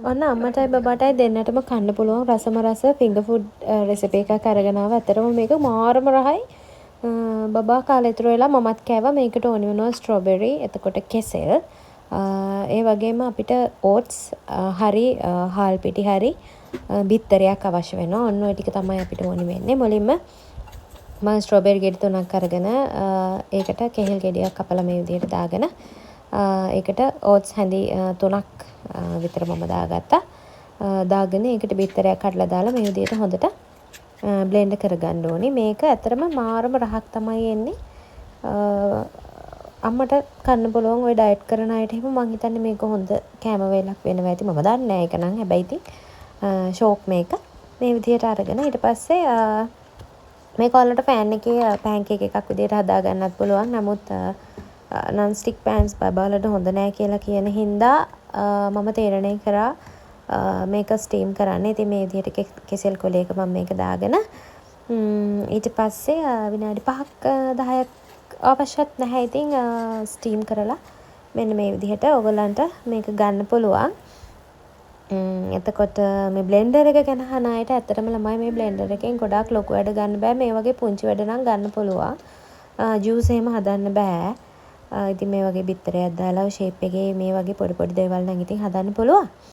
ඔන්න අම්මටයි බබාටයි දෙන්නටම කන්න පුළුවන් රසම රස ෆිංගර් ෆුඩ් රෙසිපි එකක් අරගෙන ආවා. ඇත්තටම මේක මාරම රහයි. බබා කාලේ ඉතුරු වෙලා මමත් කෑවා. මේකට ඕනි වෙනවා ස්ට්‍රොබෙරි, එතකොට කෙසෙල්, ඒ වගේම අපිට ඕට්ස් හරි හාල් පිටි හරි බිත්තරයක් අවශ්‍ය වෙනවා. ඔන්න ඔය ටික තමයි අපිට ඕනි වෙන්නේ. මුලින්ම මම ස්ට්‍රොබෙරි ගෙඩි 3ක් අරගෙන ඒකට කෙහෙල් ගෙඩියක් කපලා මේ විදිහට දාගෙන ඒකට ඕට්ස් හැඳි 3ක් විතර මම දාගත්තා. දාගෙන ඒකට බිත්තරයක් කඩලා දාලා මේ විදිහට හොඳට බ්ලෙන්ඩ් කරගන්න ඕනේ. මේක ඇත්තටම මාරම රහක් තමයි එන්නේ. අම්මට කන්න පුළුවන් ඔය ඩයට් කරන අයට එහෙම මං හිතන්නේ මේක හොඳ කෑම වේලක් වෙනවා ඇති. මම දන්නේ නැහැ ඒක නම්. හැබැයි ඉතින් ෂෝක් මේක මේ විදිහට අරගෙන ඊට පස්සේ මේක ඔයාලට පෑන් එකේ පෑන්කේක් එකක් විදිහට හදා ගන්නත් පුළුවන්. නමුත් non stick pans බබාලට හොඳ නැහැ කියලා කියන හින්දා මම තීරණය කරා මේක ස්ටීම් කරන්න. ඉතින් මේ විදිහට කෙසෙල් කොලයක මම මේක දාගෙන ඊට පස්සේ විනාඩි 5ක් 10ක් අවශ්‍යත් නැහැ. ඉතින් ස්ටීම් කරලා මෙන්න මේ විදිහට ඔයගලන්ට මේක ගන්න පුළුවන්. එතකොට මේ බ්ලෙන්ඩර් එක ගැන අහන අයට ඇත්තටම ළමයි මේ බ්ලෙන්ඩර් එකෙන් ගොඩාක් ලොකු වැඩ ගන්න බෑ. මේ වගේ පුංචි වැඩ නම් ගන්න පුළුවන්. ජූස් එහෙම හදන්න බෑ. ඉතින් මේ වගේ බිත්තරයක් දාලා ෂේප් එකේ මේ වගේ පොඩි පොඩි දේවල් නම් ඉතින් හදන්න පුළුවන්.